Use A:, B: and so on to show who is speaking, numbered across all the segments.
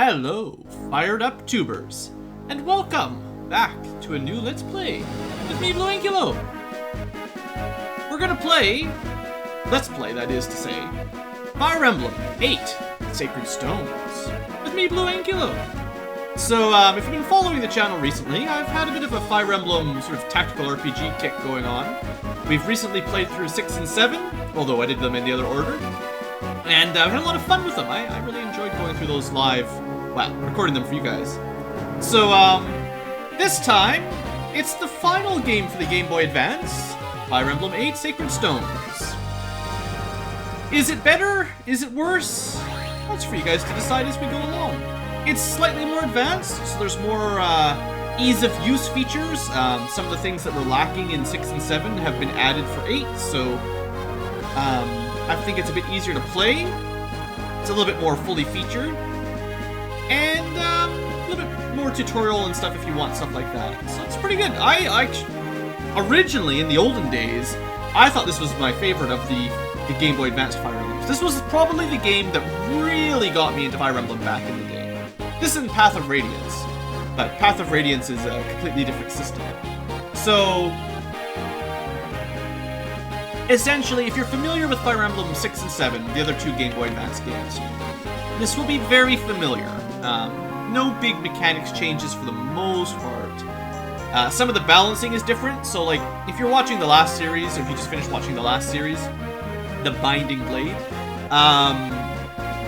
A: Hello, fired up tubers, and welcome back to a new Let's Play with me, BlueAnkylo. We're gonna play, Let's Play that is to say, Fire Emblem 8 Sacred Stones with me, BlueAnkylo. So, if you've been following the channel recently, I've had a bit of a Fire Emblem sort of tactical RPG kick going on. We've recently played through 6 and 7, although I did them in the other order. And I've had a lot of fun with them. I really enjoyed going through those live, well, recording them for you guys. So, this time, it's the final game for the Game Boy Advance, Fire Emblem 8 Sacred Stones. Is it better? Is it worse? That's for you guys to decide as we go along. It's slightly more advanced, so there's more ease of use features. Some of the things that were lacking in 6 and 7 have been added for 8, so I think it's a bit easier to play. It's a little bit more fully featured. And a little bit more tutorial and stuff if you want stuff like that. So it's pretty good. I originally, in the olden days, I thought this was my favorite of the Game Boy Advance Fire Emblems. This was probably the game that really got me into Fire Emblem back in the day. This isn't Path of Radiance, but Path of Radiance is a completely different system. So, essentially, if you're familiar with Fire Emblem 6 and 7, the other two Game Boy Advance games, this will be very familiar. No big mechanics changes for the most part. Some of the balancing is different, so like, if you're watching the last series, or if you just finished watching the last series, the Binding Blade,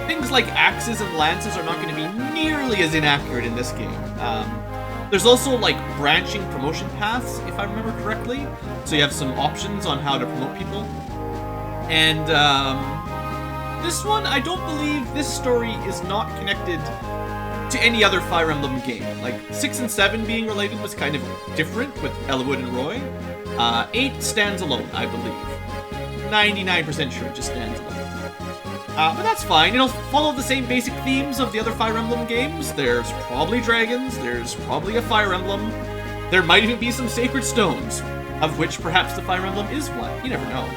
A: things like axes and lances are not going to be nearly as inaccurate in this game. There's also, like, branching promotion paths, if I remember correctly. So you have some options on how to promote people. And, this one, I don't believe this story is not connected to any other Fire Emblem game. Like, 6 and 7 being related was kind of different with Eliwood and Roy. 8 stands alone, I believe. 99% sure it just stands alone. But that's fine, it'll follow the same basic themes of the other Fire Emblem games. There's probably dragons, there's probably a Fire Emblem, there might even be some Sacred Stones, of which perhaps the Fire Emblem is one, you never know.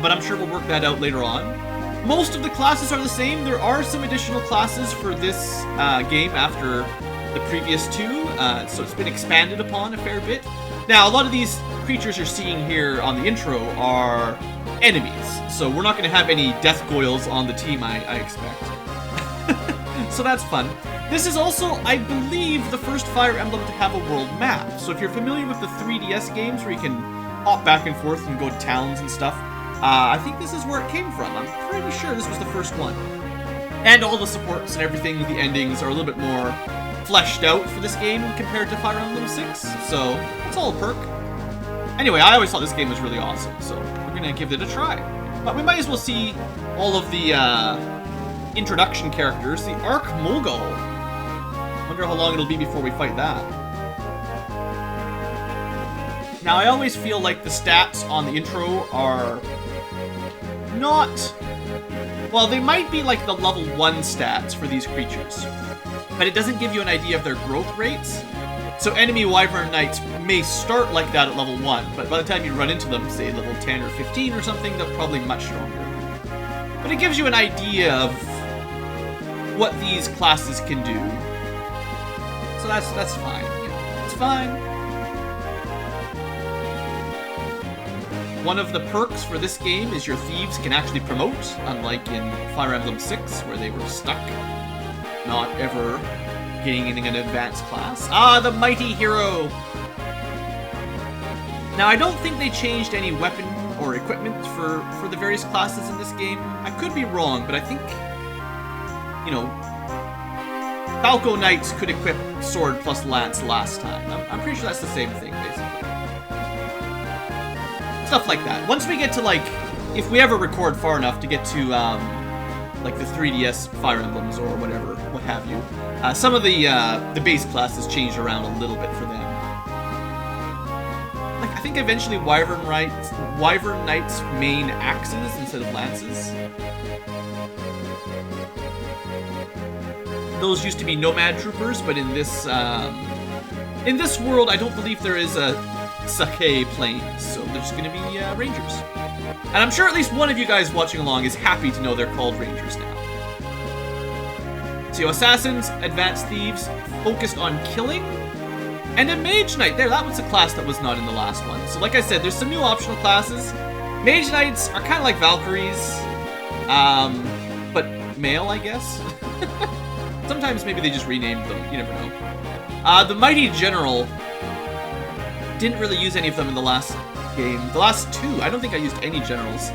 A: But I'm sure we'll work that out later on. Most of the classes are the same. There are some additional classes for this game after the previous two, so it's been expanded upon a fair bit. Now, a lot of these creatures you're seeing here on the intro are enemies, so we're not going to have any death goyles on the team, I expect. So that's fun. This is also, I believe, the first Fire Emblem to have a world map. So if you're familiar with the 3DS games where you can hop back and forth and go to towns and stuff, I think this is where it came from. I'm pretty sure this was the first one. And all the supports and everything, the endings are a little bit more fleshed out for this game compared to Fire Emblem 6, so it's all a perk. Anyway, I always thought this game was really awesome, so we're gonna give it a try. But we might as well see all of the introduction characters. The Arc Mogul. Wonder how long it'll be before we fight that. Now, I always feel like the stats on the intro are not... Well, they might be like the level 1 stats for these creatures, but it doesn't give you an idea of their growth rates. So enemy Wyvern Knights may start like that at level 1, but by the time you run into them, say level 10 or 15 or something, they're probably much stronger. But it gives you an idea of what these classes can do. So that's fine. Yeah, it's fine. One of the perks for this game is your thieves can actually promote, unlike in Fire Emblem 6, where they were stuck, not ever getting in an advanced class. Ah, the mighty hero! Now, I don't think they changed any weapon or equipment for the various classes in this game. I could be wrong, but I think, you know, Falco Knights could equip sword plus lance last time. I'm pretty sure that's the same thing, basically. Stuff like that. Once we get to, like, if we ever record far enough to get to, like the 3DS Fire Emblems or whatever, what have you, some of the base classes changed around a little bit for them. Like, I think eventually Wyvern Knights main axes instead of lances. Those used to be Nomad Troopers, but in this world, I don't believe there is a Sake Plains, so they're just going to be Rangers. And I'm sure at least one of you guys watching along is happy to know they're called Rangers now. So assassins, advanced thieves, focused on killing, and a mage knight. There, that was a class that was not in the last one. So like I said, there's some new optional classes. Mage knights are kind of like Valkyries, but male, I guess. Sometimes maybe they just renamed them, you never know. The Mighty General, didn't really use any of them in the last game. The last two, I don't think I used any generals.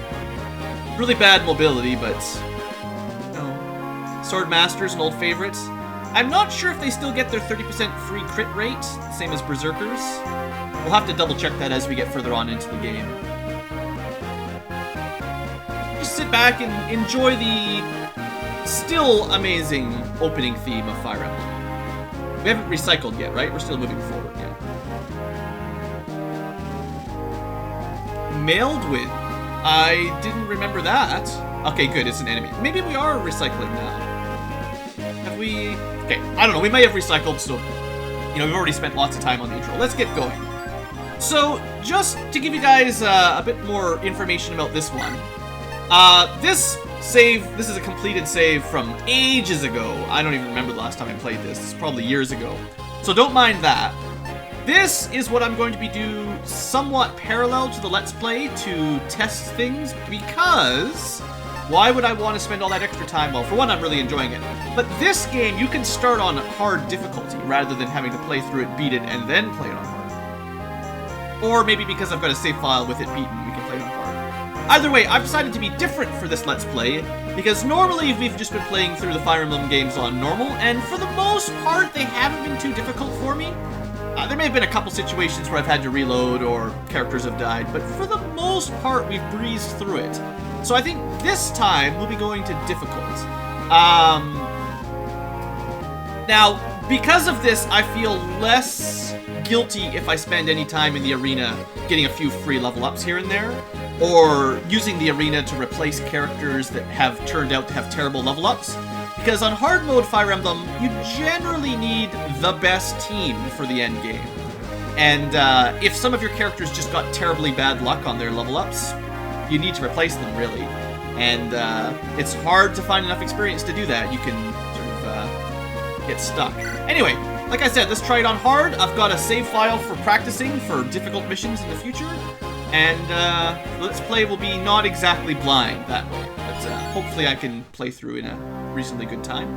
A: Really bad mobility, but, you know, Sword Master's an old favorite. I'm not sure if they still get their 30% free crit rate, same as Berserkers. We'll have to double check that as we get further on into the game. Just sit back and enjoy the still amazing opening theme of Fire Emblem. We haven't recycled yet, right? We're still moving forward yet. Mailed with. I didn't remember that. Okay, good, it's an enemy. Maybe we are recycling now. Have we... Okay, I don't know, we may have recycled, so... You know, we've already spent lots of time on the intro. Let's get going. So, just to give you guys a bit more information about this one. This is a completed save from ages ago. I don't even remember the last time I played this. It's probably years ago. So don't mind that. This is what I'm going to be doing somewhat parallel to the Let's Play to test things, because why would I want to spend all that extra time? Well, for one, I'm really enjoying it. But this game, you can start on hard difficulty rather than having to play through it, beat it, and then play it on hard. Or maybe because I've got a save file with it beaten, we can play it on hard. Either way, I've decided to be different for this Let's Play, because normally we've just been playing through the Fire Emblem games on normal, and for the most part, they haven't been too difficult for me. There may have been a couple situations where I've had to reload or characters have died, but for the most part, we've breezed through it. So I think this time we'll be going to difficult. Now, because of this, I feel less guilty if I spend any time in the arena getting a few free level ups here and there, or using the arena to replace characters that have turned out to have terrible level ups. Because on hard mode Fire Emblem, you generally need the best team for the end game. And if some of your characters just got terribly bad luck on their level ups, you need to replace them, really. And it's hard to find enough experience to do that. You can sort of get stuck. Anyway, like I said, let's try it on hard. I've got a save file for practicing for difficult missions in the future. And Let's Play will be not exactly blind that way. But hopefully I can play through in a reasonably good time.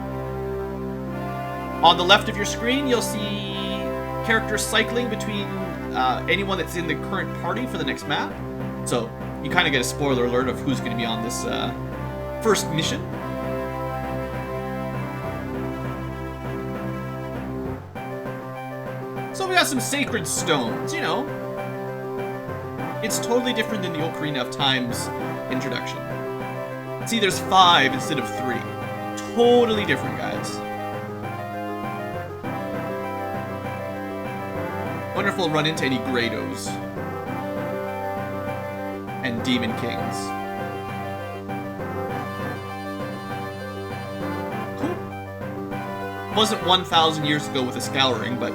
A: On the left of your screen, you'll see characters cycling between anyone that's in the current party for the next map. So you kind of get a spoiler alert of who's going to be on this first mission. So we got some sacred stones, you know. It's totally different than the Ocarina of Time's introduction. See, there's 5 instead of 3. Totally different, guys. Wonder if we'll run into any Grados. And Demon Kings. Cool. Wasn't 1,000 years ago with a Scouring, but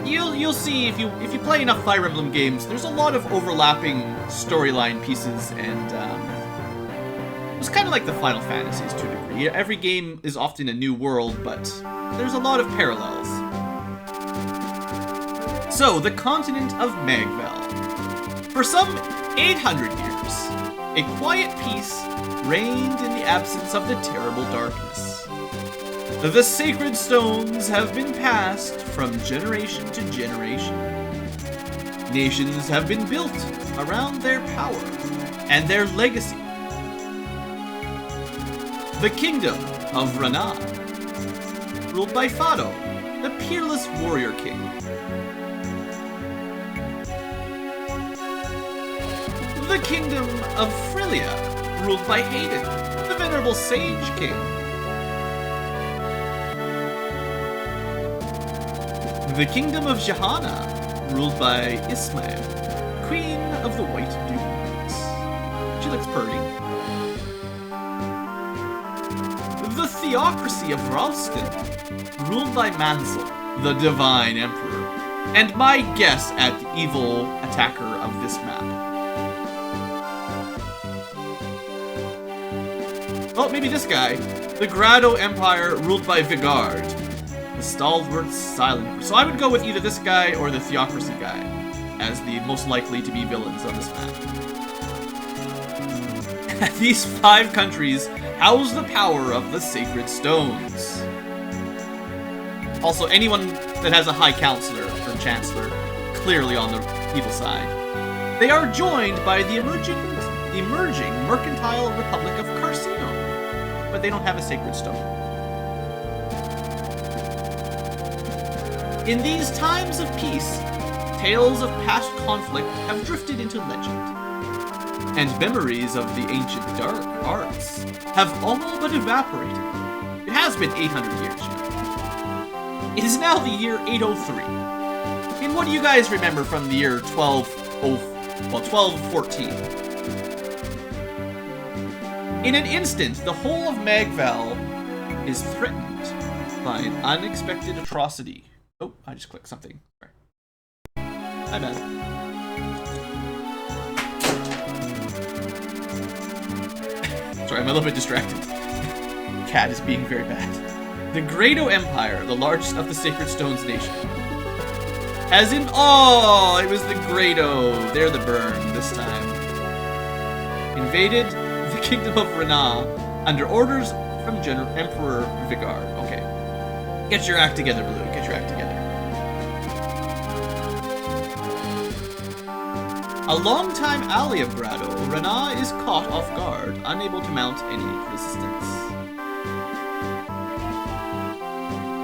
A: you'll see if you play enough Fire Emblem games, there's a lot of overlapping storyline pieces, and it's kind of like the Final Fantasies to a degree. Every game is often a new world, but there's a lot of parallels. So, the continent of Magvel. For some 800 years, a quiet peace reigned in the absence of the terrible darkness. The sacred stones have been passed from generation to generation. Nations have been built around their power and their legacy. The kingdom of Rana, ruled by Fado, the peerless warrior king. The kingdom of Frilia, ruled by Hayden, the venerable sage king. The kingdom of Jahana, ruled by Ismael, queen of the White Dunes. She looks pretty. The theocracy of Ralston, ruled by Mansell, the divine emperor, and my guess at the evil attacker of this map. Oh, maybe this guy. The Grado Empire ruled by Vigard, the stalwart silent. So I would go with either this guy or the Theocracy guy as the most likely to be villains on this map. These 5 countries house the power of the Sacred Stones. Also, anyone that has a High Counselor or Chancellor, clearly on the evil side. They are joined by the emerging mercantile Republic of Carcino, but they don't have a Sacred Stone. In these times of peace, tales of past conflict have drifted into legend, and memories of the ancient dark arts have all but evaporated. It has been 800 years now. It is now the year 803. And what do you guys remember from the year 1214? In an instant, the whole of Magval is threatened by an unexpected atrocity. Oh, I just clicked something. Sorry. My bad. Sorry, I'm a little bit distracted. Cat is being very bad. The Grado Empire, the largest of the Sacred Stones nation. As in, oh, it was the Grado. They're the burn this time. Invaded the kingdom of Rana under orders from Emperor Vigard. Okay. Get your act together, Blue. Get your act together. A longtime ally of Grado, Rana is caught off guard, unable to mount any resistance.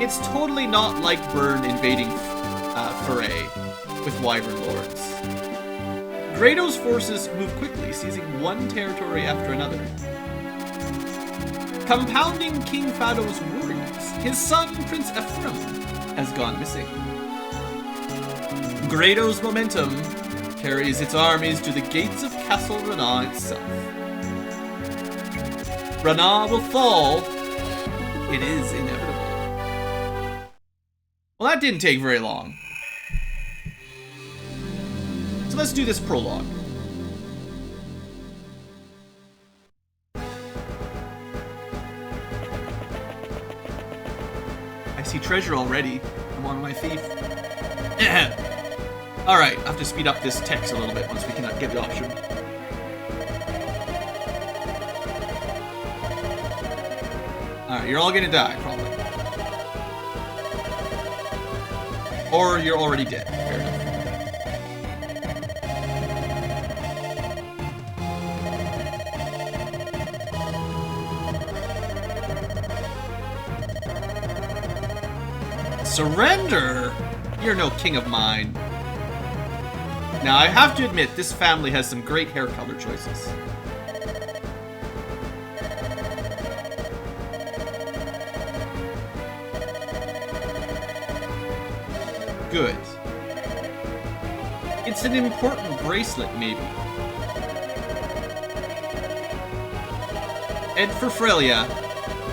A: It's totally not like Burn invading Foray with Wyvern Lords. Grado's forces move quickly, seizing one territory after another. Compounding King Fado's worries, his son, Prince Ephraim, has gone missing. Grado's momentum carries its armies to the gates of Castle Rana itself. Rana will fall. It is inevitable. Well, that didn't take very long. So let's do this prologue. I see treasure already. I'm on my thief. Alright, I have to speed up this text a little bit once we can get the option. Alright, you're all gonna die, probably. Or you're already dead. Fair enough. Surrender? You're no king of mine. Now, I have to admit, this family has some great hair color choices. Good. It's an important bracelet, maybe. And for Frelia,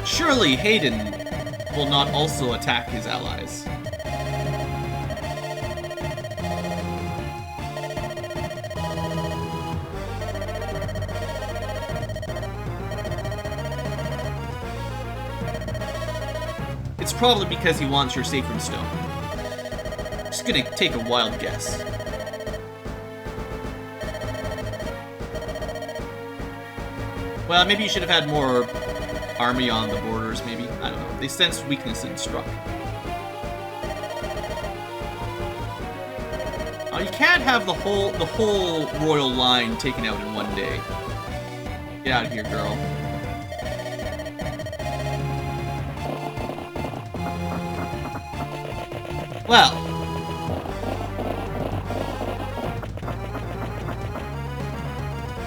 A: surely Hayden will not also attack his allies. It's probably because he wants your Sacred Stone. Just gonna take a wild guess. Well, maybe you should have had more army on the borders, maybe. I don't know. They sensed weakness and struck. You can't have the whole royal line taken out in one day. Get out of here, girl. Well.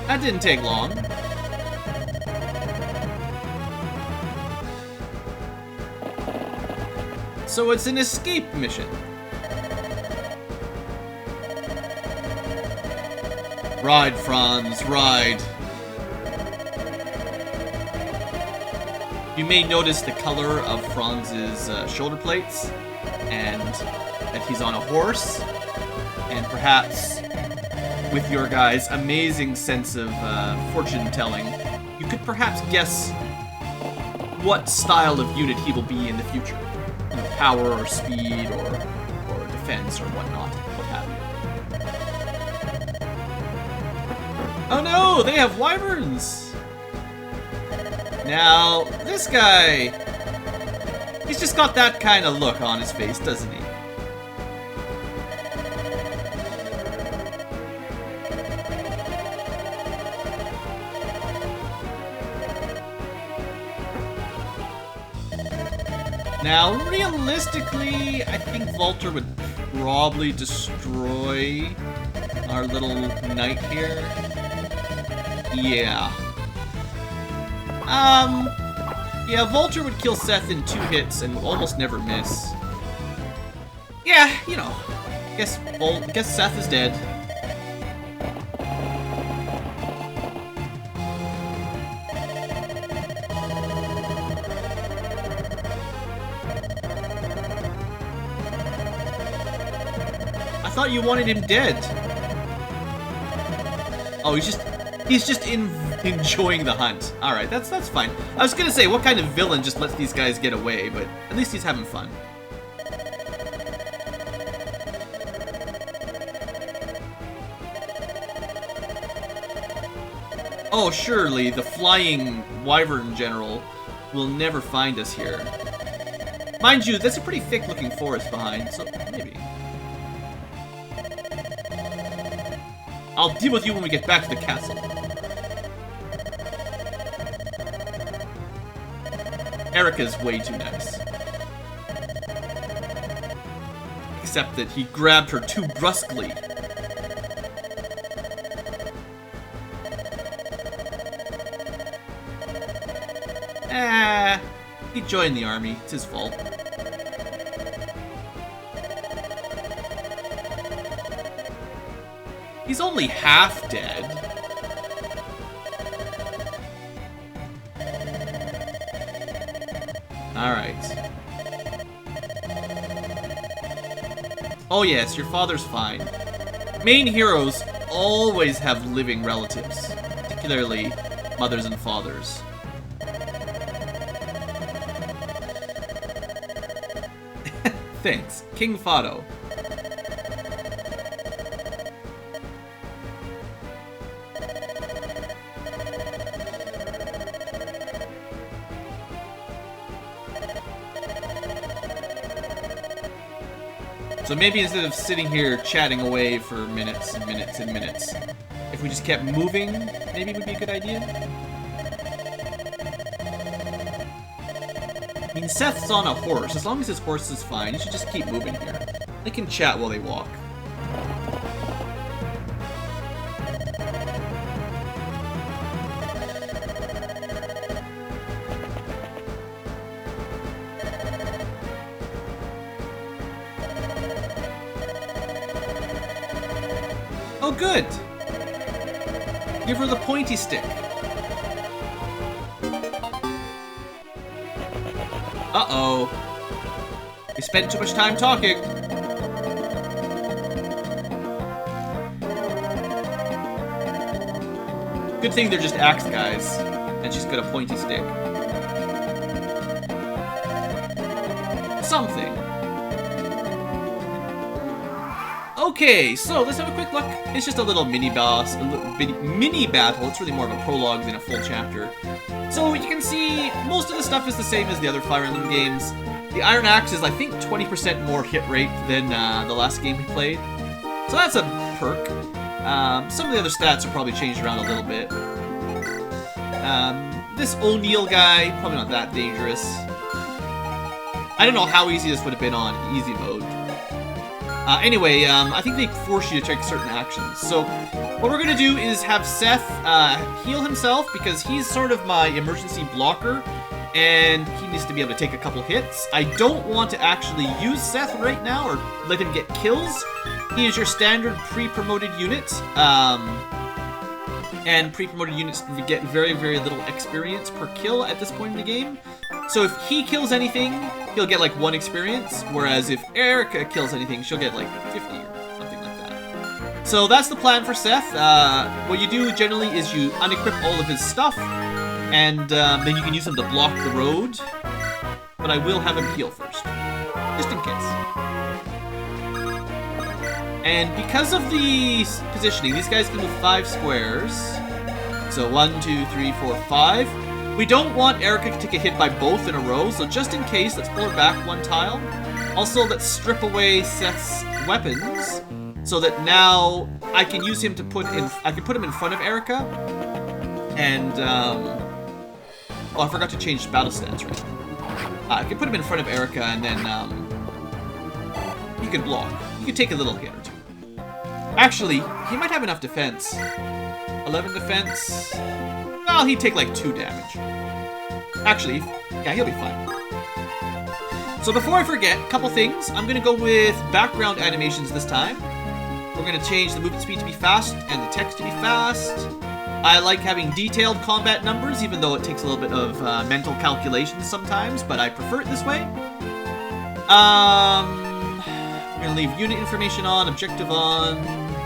A: That didn't take long. So it's an escape mission. Ride, Franz, ride. You may notice the color of Franz's shoulder plates, and that he's on a horse, and perhaps with your guys' amazing sense of fortune telling, you could perhaps guess what style of unit he will be in the future. You know, power or speed or defense or whatnot, what have you. Oh no, they have wyverns! Now, this guy, he's just got that kind of look on his face, doesn't he? Now, realistically, I think Volter would probably destroy our little knight here. Yeah. Yeah, Volter would kill Seth in 2 hits and almost never miss. Yeah, you know, guess Seth is dead. I thought you wanted him dead. Oh, he's just enjoying the hunt. All right, that's fine. I was gonna say, what kind of villain just lets these guys get away? But at least he's having fun. Oh, surely the flying wyvern general will never find us here. Mind you, that's a pretty thick-looking forest behind, so maybe. I'll deal with you when we get back to the castle. Erica's way too nice. Except that he grabbed her too brusquely. He joined the army. It's his fault. He's only half dead. Alright. Oh yes, your father's fine. Main heroes always have living relatives, particularly mothers and fathers. Thanks, King Fado. So maybe instead of sitting here chatting away for minutes and minutes and minutes, if we just kept moving, maybe it would be a good idea? I mean, Seth's on a horse. As long as his horse is fine, he should just keep moving here. They can chat while they walk. Oh, good! Give her the pointy stick. Uh-oh. We spent too much time talking. Good thing they're just axe guys, and she's got a pointy stick. Something. Okay, so let's have a quick look. It's just a little mini-boss, a little mini battle. It's really more of a prologue than a full chapter. So you can see most of the stuff is the same as the other Fire Emblem games. The Iron Axe is, I think, 20% more hit rate than the last game we played. So that's a perk. Some of the other stats are probably changed around a little bit. This O'Neill guy, probably not that dangerous. I don't know how easy this would have been on easy mode. Anyway, I think they force you to take certain actions. So, what we're gonna do is have Seth heal himself, because he's sort of my emergency blocker, and he needs to be able to take a couple hits. I don't want to actually use Seth right now, or let him get kills. He is your standard pre-promoted unit, and pre-promoted units get very, very little experience per kill at this point in the game. So if he kills anything, he'll get like 1 experience, whereas if Erica kills anything, she'll get like 50 or something like that. So that's the plan for Seth. What you do generally is you unequip all of his stuff, And then you can use him to block the road. But I will have him heal first, just in case. And because of the positioning, these guys can move 5 squares. So 1, 2, 3, 4, 5. We don't want Erica to get hit by both in a row, so just in case, let's pull her back 1 tile. Also, let's strip away Seth's weapons, so that now I can use him to put in. I can put him in front of Erica, and oh, I forgot to change the battle stance, right? I can put him in front of Erica, and then you can block. You can take a little hit or 2. Actually, he might have enough defense. 11 defense. Well, he'd take like 2 damage. Actually, yeah, he'll be fine. So before I forget, a couple things. I'm gonna go with background animations this time. We're gonna change the movement speed to be fast and the text to be fast. I like having detailed combat numbers, even though it takes a little bit of mental calculations sometimes, but I prefer it this way. We're gonna leave unit information on, objective on,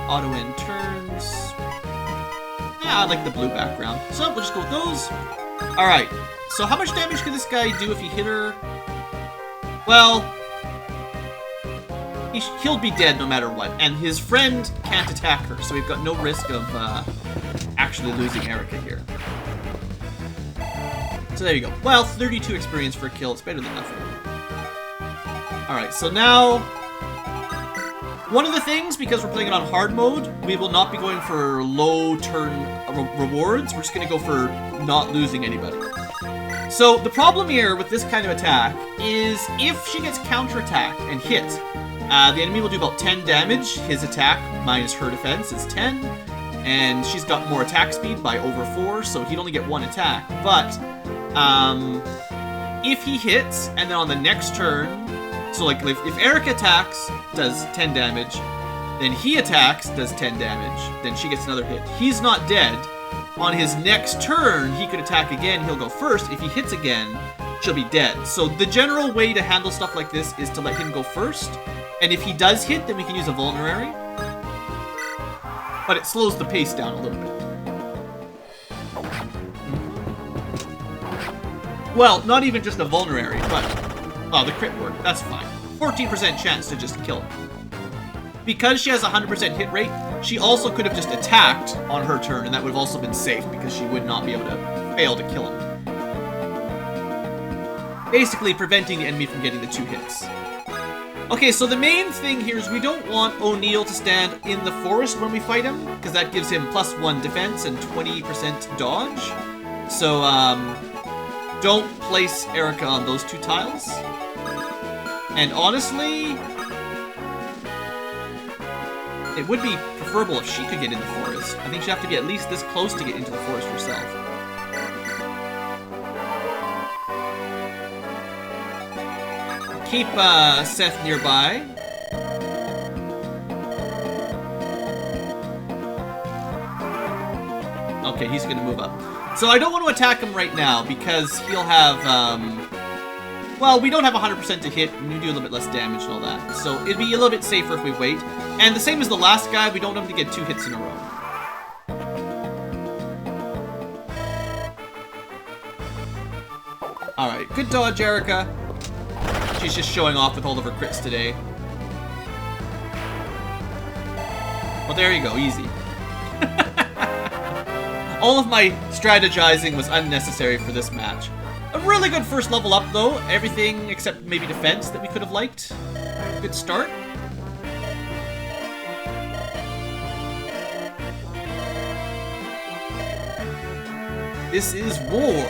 A: auto end turns. Yeah, I like the blue background. So we'll just go with those. Alright, so how much damage could this guy do if he hit her? Well, he'll be dead no matter what, and his friend can't attack her, so we've got no risk of actually losing Erica here. So there you go. Well, 32 experience for a kill. It's better than nothing. Alright, so now, one of the things, because we're playing it on hard mode, we will not be going for low turn rewards. We're just going to go for not losing anybody. So the problem here with this kind of attack is if she gets counterattacked and hit, the enemy will do about 10 damage. His attack minus her defense is 10, and she's got more attack speed by over 4, so he'd only get 1 attack. But if he hits, and then on the next turn, so like if Erica attacks, does 10 damage, then he attacks, does 10 damage, then she gets another hit. He's not dead. On his next turn, he could attack again, he'll go first. If he hits again, she'll be dead. So the general way to handle stuff like this is to let him go first. And if he does hit, then we can use a vulnerary. But it slows the pace down a little bit. Well, not even just a vulnerary, but... oh, the crit worked. That's fine. 14% chance to just kill him. Because she has a 100% hit rate, she also could have just attacked on her turn, and that would have also been safe, because she would not be able to fail to kill him. Basically, preventing the enemy from getting the 2 hits. Okay, so the main thing here is we don't want O'Neill to stand in the forest when we fight him, because that gives him +1 defense and 20% dodge. So, don't place Erica on those 2 tiles. And honestly, it would be preferable if she could get in the forest. I think she'd have to be at least this close to get into the forest herself. Keep Seth nearby. Okay, he's gonna move up. So I don't want to attack him right now because he'll have, well, we don't have 100% to hit, and we do a little bit less damage and all that. So it'd be a little bit safer if we wait. And the same as the last guy, we don't have to get 2 hits in a row. Alright, good dodge, Erica. She's just showing off with all of her crits today. Well, there you go, easy. All of my strategizing was unnecessary for this match. A really good first level up, though. Everything except maybe defense that we could have liked. Good start. This is war.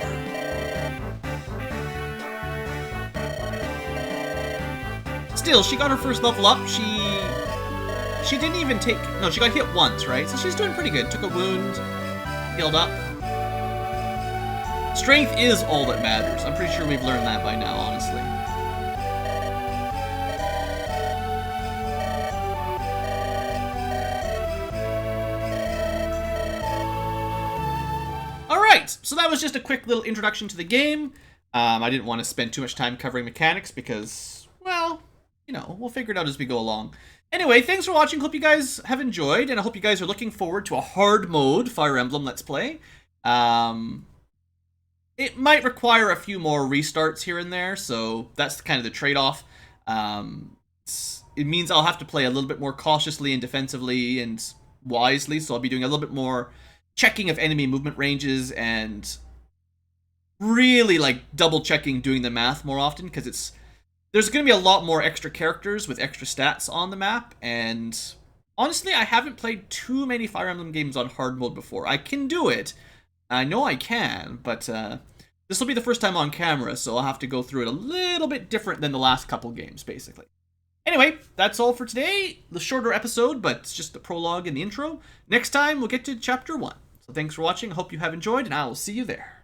A: Still, she got her first level up. She didn't even take... no, she got hit once, right? So she's doing pretty good. Took a wound, healed up. Strength is all that matters. I'm pretty sure we've learned that by now, honestly. Alright, so that was just a quick little introduction to the game. I didn't want to spend too much time covering mechanics because, well, you know, we'll figure it out as we go along. Anyway, thanks for watching. Hope you guys have enjoyed, and I hope you guys are looking forward to a hard mode Fire Emblem Let's Play. It might require a few more restarts here and there, so that's kind of the trade-off. It means I'll have to play a little bit more cautiously and defensively and wisely, so I'll be doing a little bit more checking of enemy movement ranges and really like double checking doing the math more often, because there's going to be a lot more extra characters with extra stats on the map, and honestly I haven't played too many Fire Emblem games on hard mode before. I can do it, I know I can, but this will be the first time on camera, so I'll have to go through it a little bit different than the last couple games, basically. Anyway, that's all for today. The shorter episode, but it's just the prologue and the intro. Next time, we'll get to Chapter 1. So thanks for watching, I hope you have enjoyed, and I will see you there.